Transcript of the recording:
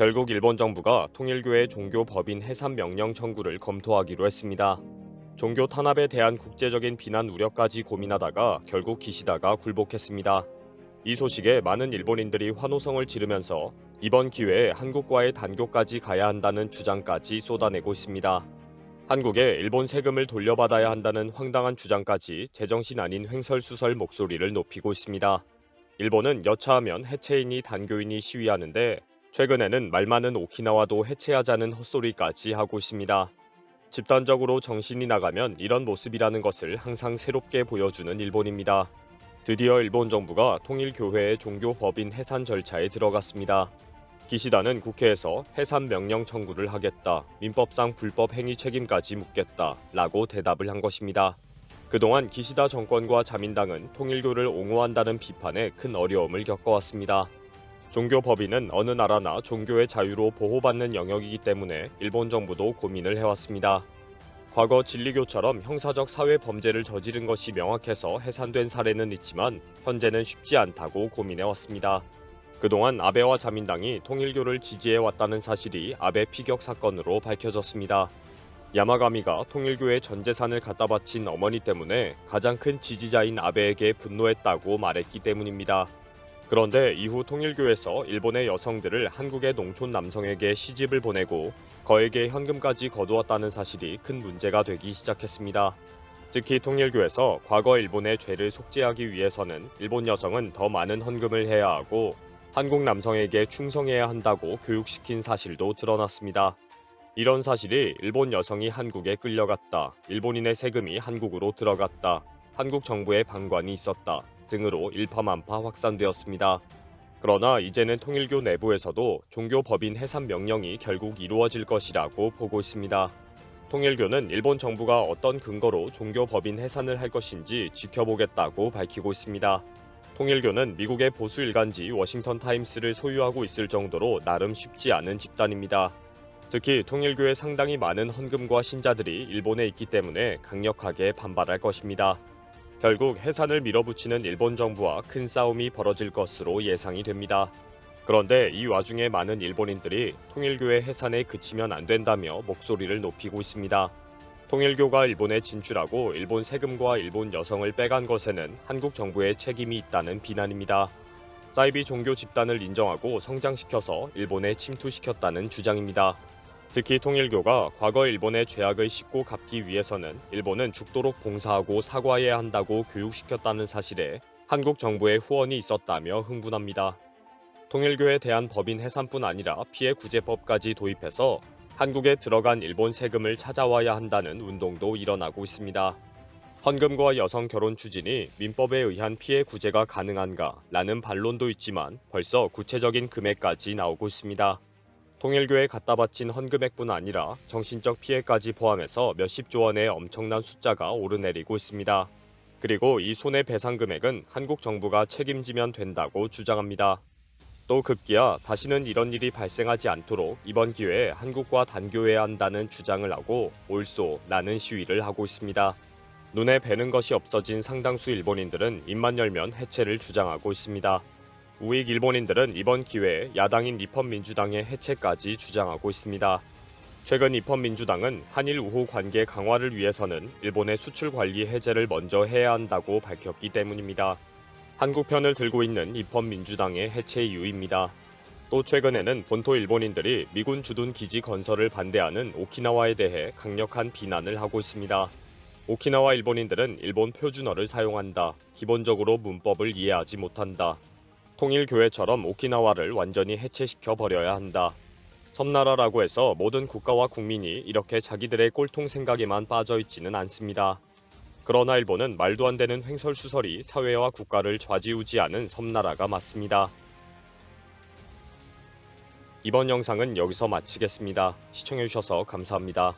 결국 일본 정부가 통일교의 종교 법인 해산 명령 청구를 검토하기로 했습니다. 종교 탄압에 대한 국제적인 비난 우려까지 고민하다가 결국 기시다가 굴복했습니다. 이 소식에 많은 일본인들이 환호성을 지르면서 이번 기회에 한국과의 단교까지 가야 한다는 주장까지 쏟아내고 있습니다. 한국에 일본 세금을 돌려받아야 한다는 황당한 주장까지 제정신 아닌 횡설수설 목소리를 높이고 있습니다. 일본은 여차하면 해체인이 단교인이 시위하는데 최근에는 말 많은 오키나와도 해체하자는 헛소리까지 하고 있습니다. 집단적으로 정신이 나가면 이런 모습이라는 것을 항상 새롭게 보여주는 일본입니다. 드디어 일본 정부가 통일교회의 종교법인 해산 절차에 들어갔습니다. 기시다는 국회에서 해산 명령 청구를 하겠다, 민법상 불법 행위 책임까지 묻겠다 라고 대답을 한 것입니다. 그동안 기시다 정권과 자민당은 통일교를 옹호한다는 비판에 큰 어려움을 겪어왔습니다. 종교법인은 어느 나라나 종교의 자유로 보호받는 영역이기 때문에 일본 정부도 고민을 해왔습니다. 과거 진리교처럼 형사적 사회 범죄를 저지른 것이 명확해서 해산된 사례는 있지만 현재는 쉽지 않다고 고민해왔습니다. 그동안 아베와 자민당이 통일교를 지지해왔다는 사실이 아베 피격 사건으로 밝혀졌습니다. 야마가미가 통일교에 전 재산을 갖다 바친 어머니 때문에 가장 큰 지지자인 아베에게 분노했다고 말했기 때문입니다. 그런데 이후 통일교에서 일본의 여성들을 한국의 농촌 남성에게 시집을 보내고 거액의 현금까지 거두었다는 사실이 큰 문제가 되기 시작했습니다. 특히 통일교에서 과거 일본의 죄를 속죄하기 위해서는 일본 여성은 더 많은 헌금을 해야 하고 한국 남성에게 충성해야 한다고 교육시킨 사실도 드러났습니다. 이런 사실이 일본 여성이 한국에 끌려갔다, 일본인의 세금이 한국으로 들어갔다, 한국 정부의 방관이 있었다 등으로 일파만파 확산되었습니다. 그러나 이제는 통일교 내부에서도 종교법인 해산 명령이 결국 이루어질 것이라고 보고 있습니다. 통일교는 일본 정부가 어떤 근거로 종교법인 해산을 할 것인지 지켜보겠다고 밝히고 있습니다. 통일교는 미국의 보수 일간지 워싱턴 타임스를 소유하고 있을 정도로 나름 쉽지 않은 집단입니다. 특히 통일교의 상당히 많은 헌금과 신자들이 일본에 있기 때문에 강력하게 반발할 것입니다. 결국 해산을 밀어붙이는 일본 정부와 큰 싸움이 벌어질 것으로 예상이 됩니다. 그런데 이 와중에 많은 일본인들이 통일교의 해산에 그치면 안 된다며 목소리를 높이고 있습니다. 통일교가 일본에 진출하고 일본 세금과 일본 여성을 빼간 것에는 한국 정부의 책임이 있다는 비난입니다. 사이비 종교 집단을 인정하고 성장시켜서 일본에 침투시켰다는 주장입니다. 특히 통일교가 과거 일본의 죄악을 씻고 갚기 위해서는 일본은 죽도록 봉사하고 사과해야 한다고 교육시켰다는 사실에 한국 정부의 후원이 있었다며 흥분합니다. 통일교에 대한 법인 해산뿐 아니라 피해 구제법까지 도입해서 한국에 들어간 일본 세금을 찾아와야 한다는 운동도 일어나고 있습니다. 헌금과 여성 결혼 추진이 민법에 의한 피해 구제가 가능한가 라는 반론도 있지만 벌써 구체적인 금액까지 나오고 있습니다. 통일교에 갖다 바친 헌금액뿐 아니라 정신적 피해까지 포함해서 몇십조 원의 엄청난 숫자가 오르내리고 있습니다. 그리고 이 손해배상 금액은 한국 정부가 책임지면 된다고 주장합니다. 또 급기야 다시는 이런 일이 발생하지 않도록 이번 기회에 한국과 단교해야 한다는 주장을 하고 옳소라는 시위를 하고 있습니다. 눈에 뵈는 것이 없어진 상당수 일본인들은 입만 열면 해체를 주장하고 있습니다. 우익 일본인들은 이번 기회에 야당인 입헌민주당의 해체까지 주장하고 있습니다. 최근 입헌민주당은 한일 우호 관계 강화를 위해서는 일본의 수출 관리 해제를 먼저 해야 한다고 밝혔기 때문입니다. 한국 편을 들고 있는 입헌민주당의 해체 이유입니다. 또 최근에는 본토 일본인들이 미군 주둔 기지 건설을 반대하는 오키나와에 대해 강력한 비난을 하고 있습니다. 오키나와 일본인들은 일본 표준어를 사용한다. 기본적으로 문법을 이해하지 못한다. 통일교회처럼 오키나와를 완전히 해체시켜 버려야 한다. 섬나라라고 해서 모든 국가와 국민이 이렇게 자기들의 꼴통 생각에만 빠져 있지는 않습니다. 그러나 일본은 말도 안 되는 횡설수설이 사회와 국가를 좌지우지하는 섬나라가 맞습니다. 이번 영상은 여기서 마치겠습니다. 시청해주셔서 감사합니다.